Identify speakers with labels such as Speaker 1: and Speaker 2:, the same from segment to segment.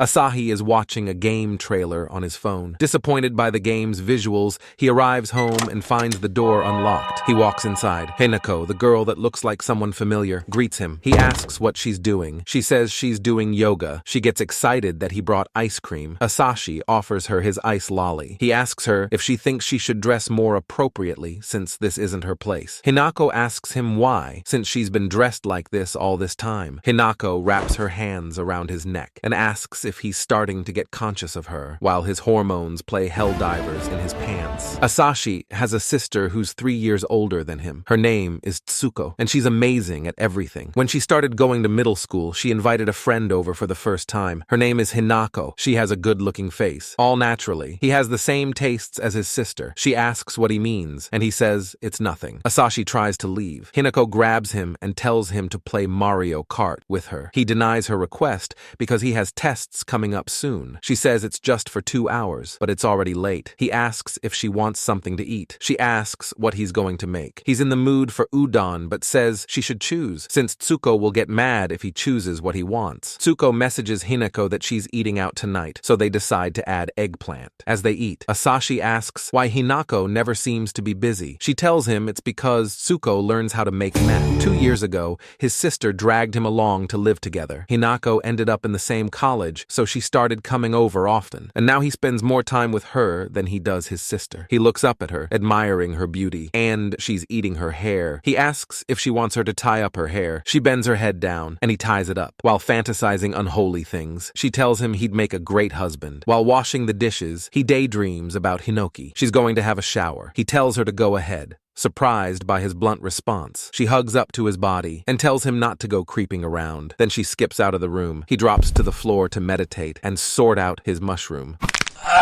Speaker 1: Asahi is watching a game trailer on his phone. Disappointed by the game's visuals, he arrives home and finds the door unlocked. He walks inside. Hinako, the girl that looks like someone familiar, greets him. He asks what she's doing. She says she's doing yoga. She gets excited that he brought ice cream. Asahi offers her his ice lolly. He asks her if she thinks she should dress more appropriately since this isn't her place. Hinako asks him why, since she's been dressed like this all this time. Hinako wraps her hands around his neck and asks if he's starting to get conscious of her, while his hormones play helldivers in his pants. Asahi has a sister who's 3 years older than him. Her name is Tsuko, and she's amazing at everything. When she started going to middle school, she invited a friend over for the first time. Her name is Hinako. She has a good-looking face. All naturally. He has the same tastes as his sister. She asks what he means, and he says it's nothing. Asahi tries to leave. Hinako grabs him and tells him to play Mario Kart with her. He denies her request because he has tests coming up soon. She says it's just for 2 hours, but it's already late. He asks if she wants something to eat. She asks what he's going to make. He's in the mood for udon, but says she should choose, since Tsuko will get mad if he chooses what he wants. Tsuko messages Hinako that she's eating out tonight, so they decide to add eggplant. As they eat, Asahi asks why Hinako never seems to be busy. She tells him it's because Tsuko learns how to make meth. 2 years ago, his sister dragged him along to live together. Hinako ended up in the same college, so she started coming over often, and now he spends more time with her than he does his sister. He looks up at her, admiring her beauty, and she's eating her hair. He asks if she wants her to tie up her hair. She bends her head down, and he ties it up. While fantasizing unholy things, she tells him he'd make a great husband. While washing the dishes, he daydreams about Hinoki. She's going to have a shower. He tells her to go ahead. Surprised by his blunt response, she hugs up to his body and tells him not to go creeping around. Then she skips out of the room. He drops to the floor to meditate and sort out his mushroom.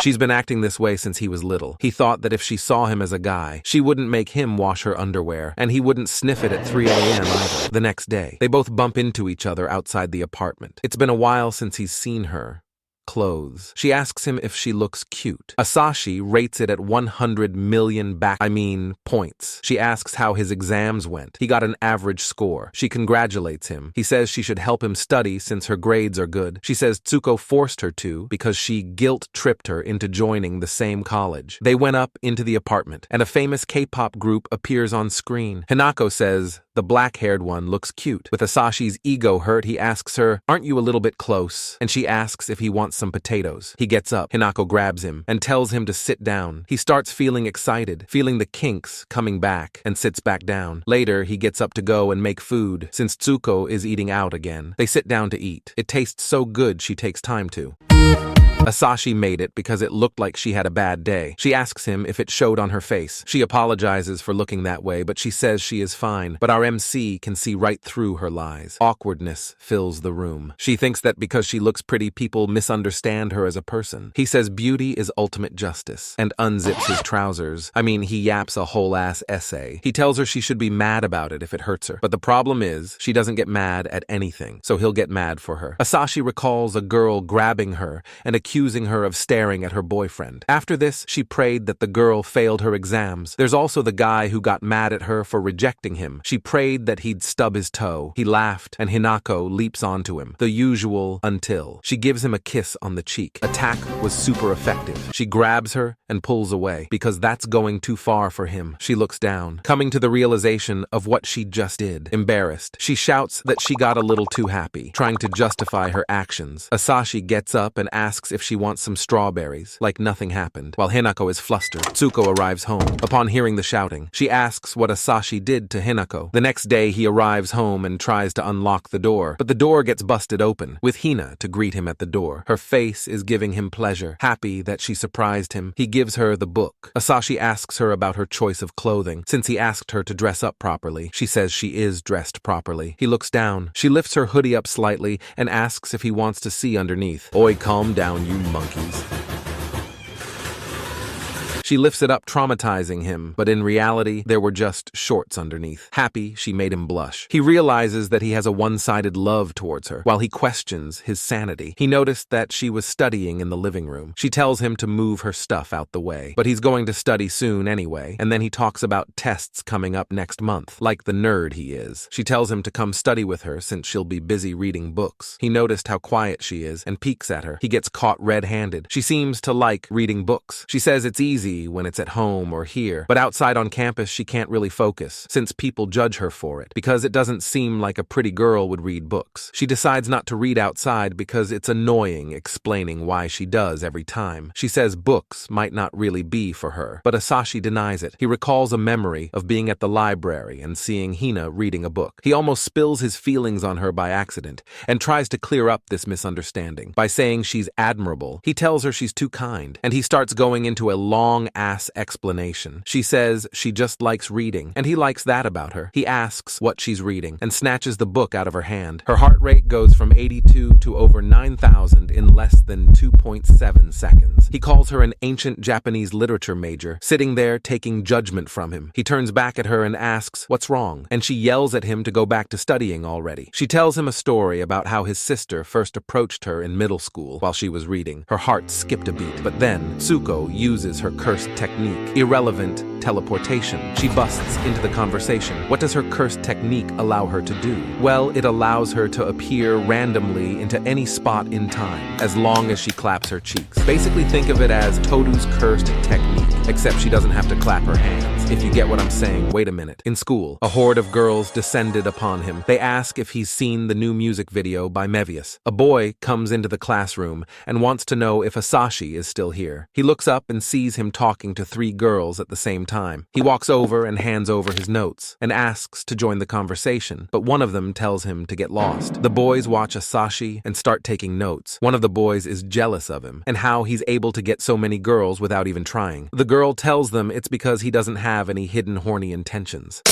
Speaker 1: She's been acting this way since he was little. He thought that if she saw him as a guy, she wouldn't make him wash her underwear, and he wouldn't sniff it at 3 a.m. either. The next day, they both bump into each other outside the apartment. It's been a while since he's seen her. Clothes. She asks him if she looks cute. Asahi rates it at 100 million points. She asks how his exams went. He got an average score. She congratulates him. He says she should help him study since her grades are good. She says Tsuko forced her to because she guilt-tripped her into joining the same college. They went up into the apartment, and a famous K-pop group appears on screen. Hinako says the black-haired one looks cute. With Asahi's ego hurt, he asks her, "Aren't you a little bit close?" And she asks if he wants some potatoes. He gets up. Hinako grabs him and tells him to sit down. He starts feeling excited, feeling the kinks coming back, and sits back down. Later, he gets up to go and make food, since Tsuko is eating out again. They sit down to eat. It tastes so good she takes time to. Asahi made it because it looked like she had a bad day. She asks him if it showed on her face. She apologizes for looking that way, but she says she is fine. But our MC can see right through her lies. Awkwardness fills the room. She thinks that because she looks pretty, people misunderstand her as a person. He says beauty is ultimate justice, and unzips his trousers. He yaps a whole-ass essay. He tells her she should be mad about it if it hurts her. But the problem is, she doesn't get mad at anything, so he'll get mad for her. Asahi recalls a girl grabbing her and accusing her of staring at her boyfriend. After this, she prayed that the girl failed her exams. There's also the guy who got mad at her for rejecting him. She prayed that he'd stub his toe. He laughed, and Hinako leaps onto him. The usual until. She gives him a kiss on the cheek. Attack was super effective. She grabs her and pulls away, because that's going too far for him. She looks down, coming to the realization of what she just did. Embarrassed, she shouts that she got a little too happy, trying to justify her actions. Asahi gets up and asks if she wants some strawberries, like nothing happened. While Hinako is flustered, Tsuko arrives home. Upon hearing the shouting, she asks what Asahi did to Hinako. The next day, he arrives home and tries to unlock the door, but the door gets busted open, with Hina to greet him at the door. Her face is giving him pleasure. Happy that she surprised him, he gives her the book. Asahi asks her about her choice of clothing. Since he asked her to dress up properly, she says she is dressed properly. He looks down. She lifts her hoodie up slightly and asks if he wants to see underneath. "Oi, calm down, you monkeys." She lifts it up, traumatizing him, but in reality, there were just shorts underneath. Happy, she made him blush. He realizes that he has a one-sided love towards her, while he questions his sanity. He noticed that she was studying in the living room. She tells him to move her stuff out the way, but he's going to study soon anyway, and then he talks about tests coming up next month, like the nerd he is. She tells him to come study with her since she'll be busy reading books. He noticed how quiet she is and peeks at her. He gets caught red-handed. She seems to like reading books. She says it's easy when it's at home or here, but outside on campus she can't really focus, since people judge her for it, because it doesn't seem like a pretty girl would read books. She decides not to read outside because it's annoying explaining why she does every time. She says books might not really be for her, but Asashi denies it. He recalls a memory of being at the library and seeing Hina reading a book. He almost spills his feelings on her by accident and tries to clear up this misunderstanding by saying she's admirable. He tells her she's too kind, and he starts going into a long-ass explanation. She says she just likes reading, and he likes that about her. He asks what she's reading and snatches the book out of her hand. Her heart rate goes from 82 to over 9,000 in less than 2.7 seconds. He calls her an ancient Japanese literature major, sitting there taking judgment from him. He turns back at her and asks what's wrong, and she yells at him to go back to studying already. She tells him a story about how his sister first approached her in middle school while she was reading. Her heart skipped a beat, but then Tsuko uses her cursed technique, irrelevant teleportation. She busts into the conversation. What does her cursed technique allow her to do? Well, it allows her to appear randomly into any spot in time, as long as she claps her cheeks. Basically think of it as Todu's cursed technique, except she doesn't have to clap her hands. If you get what I'm saying, wait a minute. In school, a horde of girls descended upon him. They ask if he's seen the new music video by Mevius. A boy comes into the classroom and wants to know if Asashi is still here. He looks up and sees him talking to 3 girls at the same time. He walks over and hands over his notes and asks to join the conversation, but one of them tells him to get lost. The boys watch Asashi and start taking notes. One of the boys is jealous of him and how he's able to get so many girls without even trying. The girl tells them it's because he doesn't have any hidden horny intentions.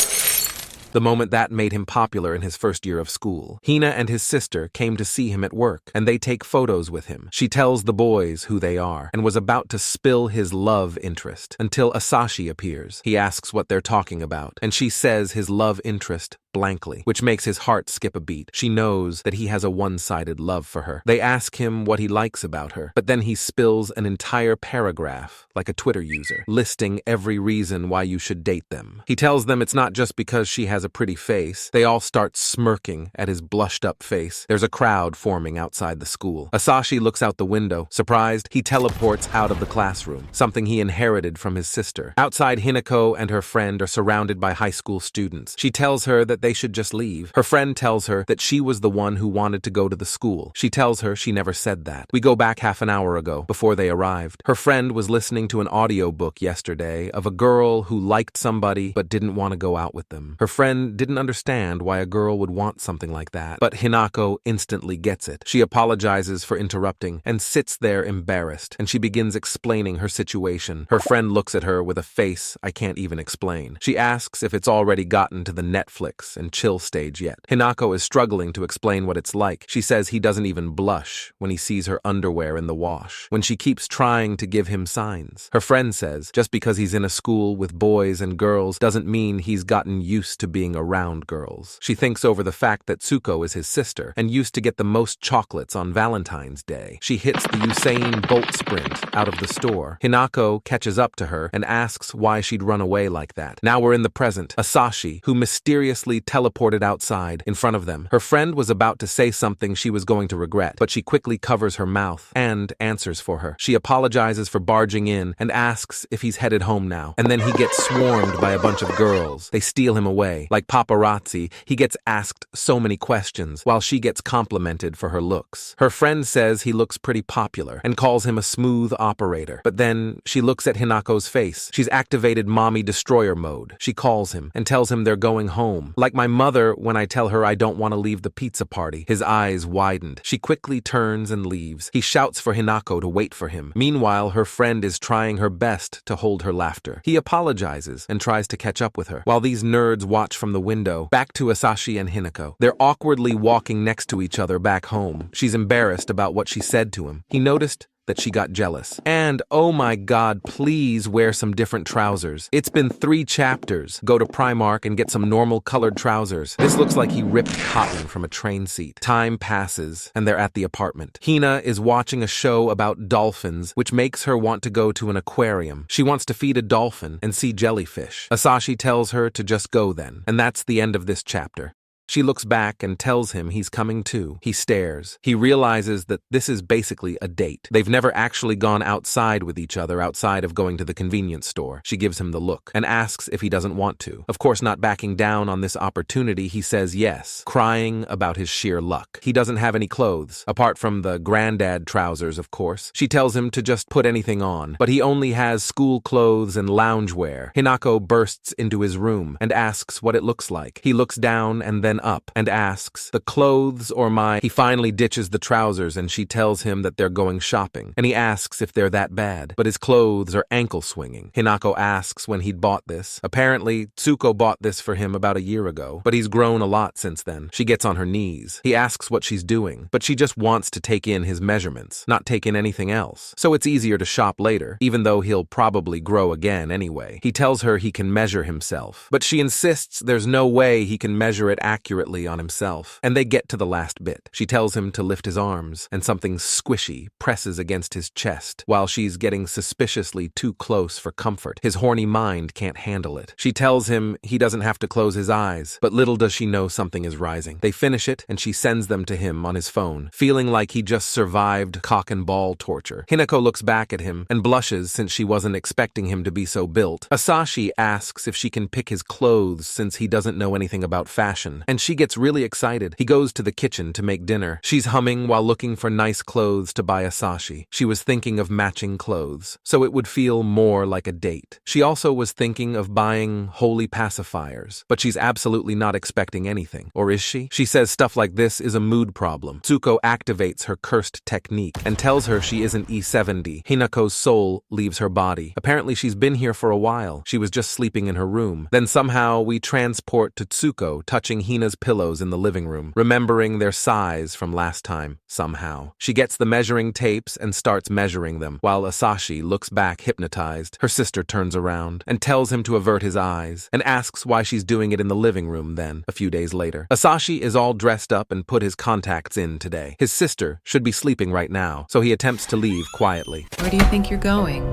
Speaker 1: The moment that made him popular in his first year of school. Hina and his sister came to see him at work, and they take photos with him. She tells the boys who they are, and was about to spill his love interest, until Asashi appears. He asks what they're talking about, and she says his love interest blankly, which makes his heart skip a beat. She knows that he has a one-sided love for her. They ask him what he likes about her, but then he spills an entire paragraph, like a Twitter user, listing every reason why you should date them. He tells them it's not just because she has a pretty face. They all start smirking at his blushed-up face. There's a crowd forming outside the school. Asashi looks out the window. Surprised, he teleports out of the classroom, something he inherited from his sister. Outside, Hinako and her friend are surrounded by high school students. She tells her that they should just leave. Her friend tells her that she was the one who wanted to go to the school. She tells her she never said that. We go back half an hour ago, before they arrived. Her friend was listening to an audiobook yesterday of a girl who liked somebody but didn't want to go out with them. Her friend didn't understand why a girl would want something like that, but Hinako instantly gets it. She apologizes for interrupting and sits there embarrassed, and she begins explaining her situation. Her friend looks at her with a face I can't even explain. She asks if it's already gotten to the Netflix and chill stage yet. Hinako is struggling to explain what it's like. She says he doesn't even blush when he sees her underwear in the wash, when she keeps trying to give him signs. Her friend says just because he's in a school with boys and girls doesn't mean he's gotten used to being around girls. She thinks over the fact that Tsuko is his sister and used to get the most chocolates on Valentine's Day. She hits the Usain Bolt sprint out of the store. Hinako catches up to her and asks why she'd run away like that. Now we're in the present. Asashi, who mysteriously teleported outside in front of them. Her friend was about to say something she was going to regret, but she quickly covers her mouth and answers for her. She apologizes for barging in and asks if he's headed home now. And then he gets swarmed by a bunch of girls. They steal him away. Like paparazzi, he gets asked so many questions while she gets complimented for her looks. Her friend says he looks pretty popular and calls him a smooth operator. But then she looks at Hinako's face. She's activated mommy destroyer mode. She calls him and tells him they're going home. Like my mother when I tell her I don't want to leave the pizza party. His eyes widened. She quickly turns and leaves. He shouts for Hinako to wait for him. Meanwhile, her friend is trying her best to hold her laughter. He apologizes and tries to catch up with her. While these nerds watch from the window, back to Asashi and Hinako. They're awkwardly walking next to each other back home. She's embarrassed about what she said to him. He noticed that she got jealous. And, oh my god, please wear some different trousers. It's been 3 chapters. Go to Primark and get some normal colored trousers. This looks like he ripped cotton from a train seat. Time passes, and they're at the apartment. Hina is watching a show about dolphins, which makes her want to go to an aquarium. She wants to feed a dolphin and see jellyfish. Asashi tells her to just go then, and that's the end of this chapter. She looks back and tells him he's coming too. He stares. He realizes that this is basically a date. They've never actually gone outside with each other outside of going to the convenience store. She gives him the look and asks if he doesn't want to. Of course, not backing down on this opportunity, he says yes, crying about his sheer luck. He doesn't have any clothes, apart from the granddad trousers, of course. She tells him to just put anything on, but he only has school clothes and loungewear. Hinako bursts into his room and asks what it looks like. He looks down and then up and asks, the clothes or my... He finally ditches the trousers and she tells him that they're going shopping, and he asks if they're that bad, but his clothes are ankle swinging. Hinako asks when he'd bought this. Apparently, Tsuko bought this for him about a year ago, but he's grown a lot since then. She gets on her knees. He asks what she's doing, but she just wants to take in his measurements, not take in anything else. So it's easier to shop later, even though he'll probably grow again anyway. He tells her he can measure himself, but she insists there's no way he can measure it accurately on himself, and they get to the last bit. She tells him to lift his arms, and something squishy presses against his chest, while she's getting suspiciously too close for comfort. His horny mind can't handle it. She tells him he doesn't have to close his eyes, but little does she know something is rising. They finish it, and she sends them to him on his phone, feeling like he just survived cock and ball torture. Hinako looks back at him and blushes since she wasn't expecting him to be so built. Asashi asks if she can pick his clothes since he doesn't know anything about fashion, and she gets really excited. He goes to the kitchen to make dinner. She's humming while looking for nice clothes to buy Asashi. She was thinking of matching clothes, so it would feel more like a date. She also was thinking of buying holy pacifiers, but she's absolutely not expecting anything. Or is she? She says stuff like this is a mood problem. Tsuko activates her cursed technique and tells her she isn't E70. Hinako's soul leaves her body. Apparently she's been here for a while. She was just sleeping in her room. Then somehow we transport to Tsuko touching Hina's pillows in the living room, remembering their size from last time, somehow. She gets the measuring tapes and starts measuring them, while Asashi looks back hypnotized. Her sister turns around and tells him to avert his eyes, and asks why she's doing it in the living room then, a few days later. Asashi is all dressed up and put his contacts in today. His sister should be sleeping right now, so he attempts to leave quietly.
Speaker 2: Where do you think you're going?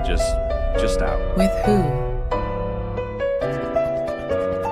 Speaker 3: Just out.
Speaker 2: With who?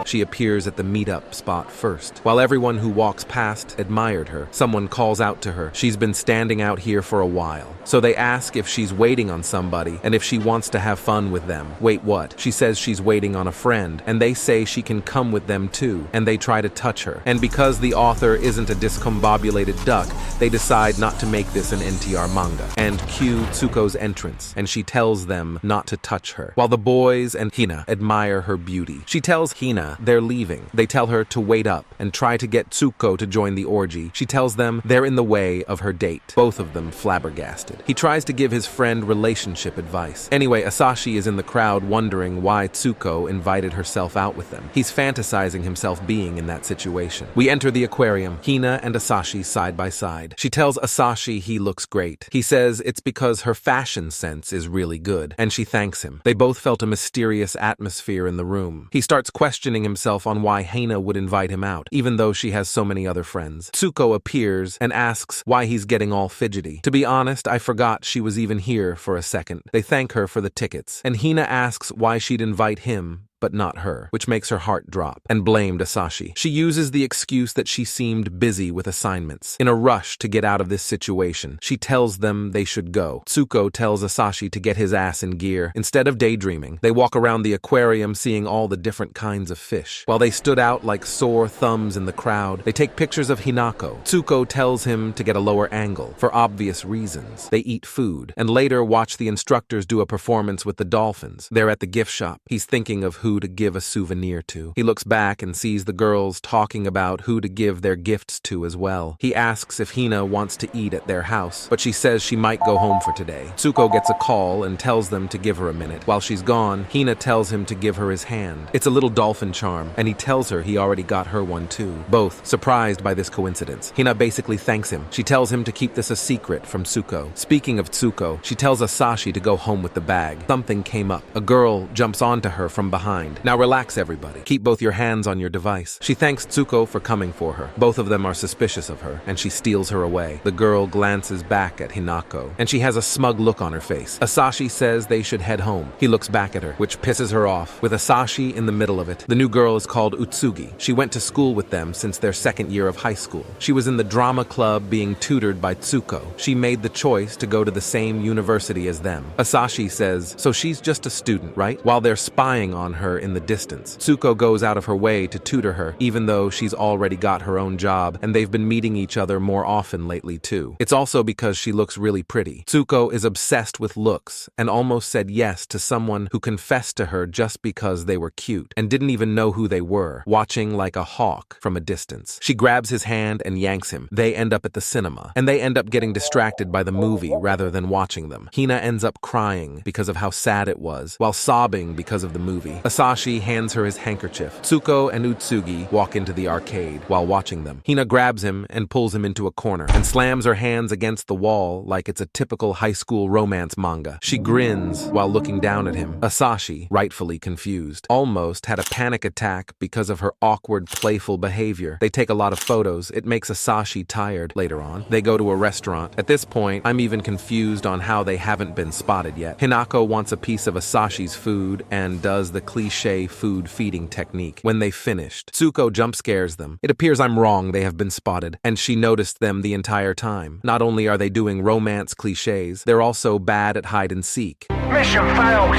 Speaker 1: She appears at the meetup spot first. While everyone who walks past admired her, someone calls out to her. She's been standing out here for a while. So they ask if she's waiting on somebody and if she wants to have fun with them. Wait, what? She says she's waiting on a friend, and they say she can come with them too, and they try to touch her. And because the author isn't a discombobulated duck, they decide not to make this an NTR manga. And cue Tsuko's entrance, and she tells them not to touch her, while the boys and Hina admire her beauty. She tells Hina they're leaving. They tell her to wait up and try to get Tsuko to join the orgy. She tells them they're in the way of her date, both of them flabbergasted. He tries to give his friend relationship advice. Anyway, Asashi is in the crowd wondering why Tsuko invited herself out with them. He's fantasizing himself being in that situation. We enter the aquarium, Hina and Asashi side by side. She tells Asashi he looks great. He says it's because her fashion sense is really good, and she thanks him. They both felt a mysterious atmosphere in the room. He starts questioning himself on why Hina would invite him out, even though she has so many other friends. Tsuko appears and asks why he's getting all fidgety. To be honest, I forgot she was even here for a second. They thank her for the tickets, and Hina asks why she'd invite him but not her, which makes her heart drop, and blamed Asashi. She uses the excuse that she seemed busy with assignments. In a rush to get out of this situation, she tells them they should go. Tsuko tells Asashi to get his ass in gear. Instead of daydreaming, they walk around the aquarium seeing all the different kinds of fish. While they stood out like sore thumbs in the crowd, they take pictures of Hinako. Tsuko tells him to get a lower angle, for obvious reasons. They eat food, and later watch the instructors do a performance with the dolphins. They're at the gift shop. He's thinking of who who to give a souvenir to. He looks back and sees the girls talking about who to give their gifts to as well. He asks if Hina wants to eat at their house, but she says she might go home for today. Tsuko gets a call and tells them to give her a minute. While she's gone, Hina tells him to give her his hand. It's a little dolphin charm, and he tells her he already got her one too. Both surprised by this coincidence. Hina basically thanks him. She tells him to keep this a secret from Tsuko. Speaking of Tsuko, she tells Asashi to go home with the bag. Something came up. A girl jumps onto her from behind. Now relax, everybody. Keep both your hands on your device. She thanks Tsuko for coming for her. Both of them are suspicious of her, and she steals her away. The girl glances back at Hinako, and she has a smug look on her face. Asashi says they should head home. He looks back at her, which pisses her off, with Asashi in the middle of it. The new girl is called Utsugi. She went to school with them since their second year of high school. She was in the drama club being tutored by Tsuko. She made the choice to go to the same university as them. Asashi says, so she's just a student, right? While they're spying on her in the distance. Tsuko goes out of her way to tutor her, even though she's already got her own job, and they've been meeting each other more often lately too. It's also because she looks really pretty. Tsuko is obsessed with looks, and almost said yes to someone who confessed to her just because they were cute, and didn't even know who they were, watching like a hawk from a distance. She grabs his hand and yanks him. They end up at the cinema, and they end up getting distracted by the movie rather than watching them. Hina ends up crying because of how sad it was, while sobbing because of the movie. Asashi hands her his handkerchief. Tsuko and Utsugi walk into the arcade while watching them. Hina grabs him and pulls him into a corner, and slams her hands against the wall like it's a typical high school romance manga. She grins while looking down at him. Asashi, rightfully confused, almost had a panic attack because of her awkward, playful behavior. They take a lot of photos. It makes Asashi tired. Later on, they go to a restaurant. At this point, I'm even confused on how they haven't been spotted yet. Hinako wants a piece of Asashi's food and does the cliché food feeding technique. When they finished, Tsuko jump scares them. It appears I'm wrong, they have been spotted, and she noticed them the entire time. Not only are they doing romance clichés, they're also bad at hide and seek.
Speaker 2: Mission failed.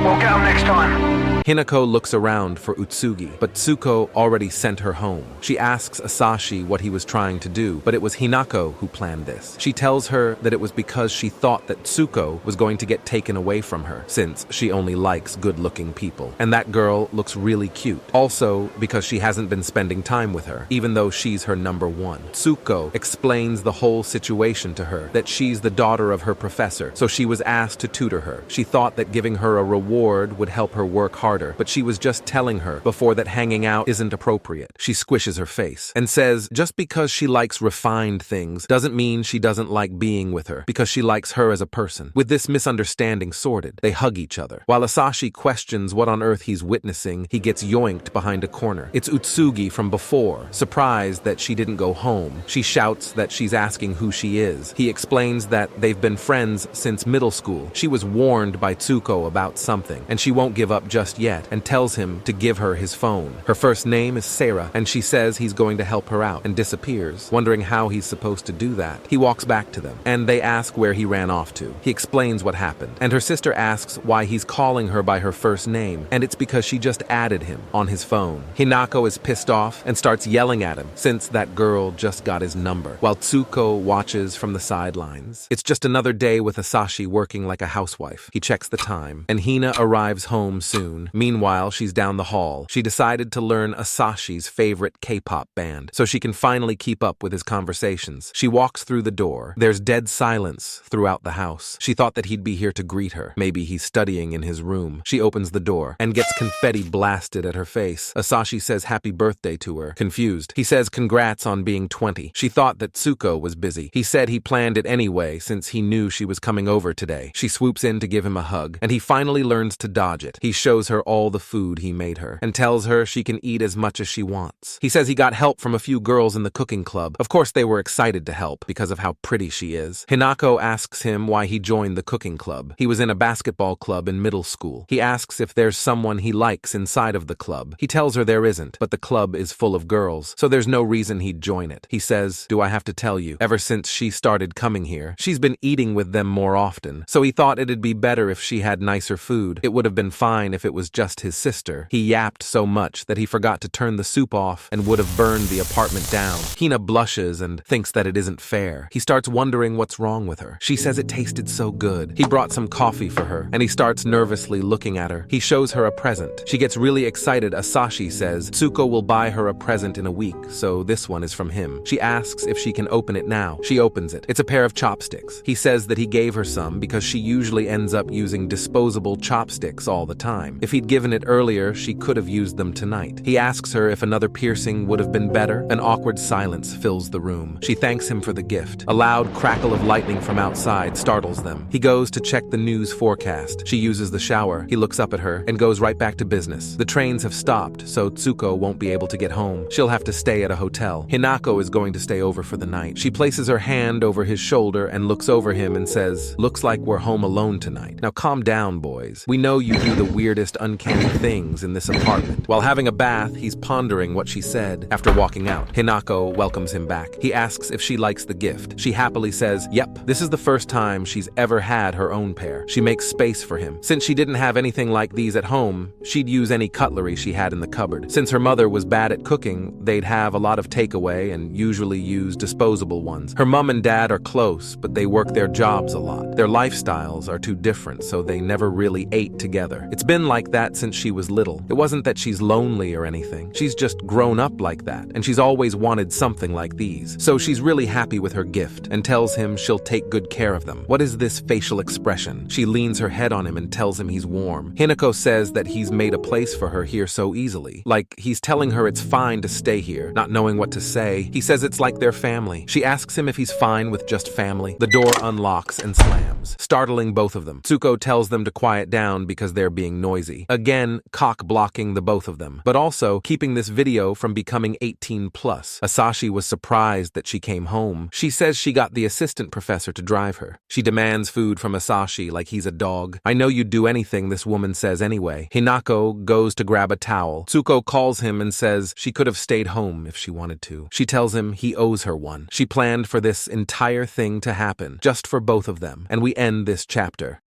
Speaker 2: We'll get them next time.
Speaker 1: Hinako looks around for Utsugi, but Tsuko already sent her home. She asks Asashi what he was trying to do, but it was Hinako who planned this. She tells her that it was because she thought that Tsuko was going to get taken away from her, since she only likes good-looking people. And that girl looks really cute. Also, because she hasn't been spending time with her, even though she's her number one. Tsuko explains the whole situation to her, that she's the daughter of her professor, so she was asked to tutor her. She thought that giving her a reward would help her work harder, but she was just telling her before that hanging out isn't appropriate. She squishes her face and says just because she likes refined things doesn't mean she doesn't like being with her, because she likes her as a person. With this misunderstanding sorted, they hug each other. While Asashi questions what on earth he's witnessing, he gets yoinked behind a corner. It's Utsugi from before. Surprised that she didn't go home, she shouts that she's asking who she is. He explains that they've been friends since middle school. She was warned by Tsuko about something, and she won't give up just yet, and tells him to give her his phone. Her first name is Sarah, and she says he's going to help her out, and disappears, wondering how he's supposed to do that. He walks back to them, and they ask where he ran off to. He explains what happened, and her sister asks why he's calling her by her first name, and it's because she just added him on his phone. Hinako is pissed off and starts yelling at him, since that girl just got his number, while Tsuko watches from the sidelines. It's just another day with Asashi working like a housewife. He checks the time, and Hina arrives home soon. Meanwhile, she's down the hall. She decided to learn Asashi's favorite K-pop band, so she can finally keep up with his conversations. She walks through the door. There's dead silence throughout the house. She thought that he'd be here to greet her. Maybe he's studying in his room. She opens the door and gets confetti blasted at her face. Asashi says happy birthday to her, confused. He says congrats on being 20. She thought that Tsuko was busy. He said he planned it anyway since he knew she was coming over today. She swoops in to give him a hug, and he finally learns to dodge it. He shows her all the food he made her, and tells her she can eat as much as she wants. He says he got help from a few girls in the cooking club. Of course they were excited to help, because of how pretty she is. Hinako asks him why he joined the cooking club. He was in a basketball club in middle school. He asks if there's someone he likes inside of the club. He tells her there isn't, but the club is full of girls, so there's no reason he'd join it. He says, do I have to tell you, ever since she started coming here, she's been eating with them more often, so he thought it'd be better if she had nicer food. It would have been fine if it was was just his sister. He yapped so much that he forgot to turn the soup off and would have burned the apartment down. Hina blushes and thinks that it isn't fair. He starts wondering what's wrong with her. She says it tasted so good. He brought some coffee for her, and he starts nervously looking at her. He shows her a present. She gets really excited. Asashi says Tsuko will buy her a present in a week, so this one is from him. She asks if she can open it now. She opens it. It's a pair of chopsticks. He says that he gave her some because she usually ends up using disposable chopsticks all the time. If he'd given it earlier, she could have used them tonight. He asks her if another piercing would have been better. An awkward silence fills the room. She thanks him for the gift. A loud crackle of lightning from outside startles them. He goes to check the news forecast. She uses the shower. He looks up at her and goes right back to business. The trains have stopped, so Tsuko won't be able to get home. She'll have to stay at a hotel. Hinako is going to stay over for the night. She places her hand over his shoulder and looks over him and says, "Looks like we're home alone tonight. Now calm down, boys. We know you do the weirdest, uncanny things in this apartment." While having a bath, he's pondering what she said. After walking out, Hinako welcomes him back. He asks if she likes the gift. She happily says, "Yep, this is the first time she's ever had her own pair." She makes space for him. Since she didn't have anything like these at home, she'd use any cutlery she had in the cupboard. Since her mother was bad at cooking, they'd have a lot of takeaway and usually use disposable ones. Her mom and dad are close, but they work their jobs a lot. Their lifestyles are too different, so they never really ate together. It's been like that since she was little. It wasn't that she's lonely or anything. She's just grown up like that, and she's always wanted something like these. So she's really happy with her gift and tells him she'll take good care of them. What is this facial expression? She leans her head on him and tells him he's warm. Hinako says that he's made a place for her here so easily. Like he's telling her it's fine to stay here, not knowing what to say. He says it's like their family. She asks him if he's fine with just family. The door unlocks and slams, startling both of them. Tsuko tells them to quiet down because they're being noisy. Again, cock-blocking the both of them, but also keeping this video from becoming 18 plus. Asashi was surprised that she came home. She says she got the assistant professor to drive her. She demands food from Asashi like he's a dog. "I know you'd do anything," this woman says anyway. Hinako goes to grab a towel. Tsuko calls him and says she could have stayed home if she wanted to. She tells him he owes her one. She planned for this entire thing to happen, just for both of them, and we end this chapter.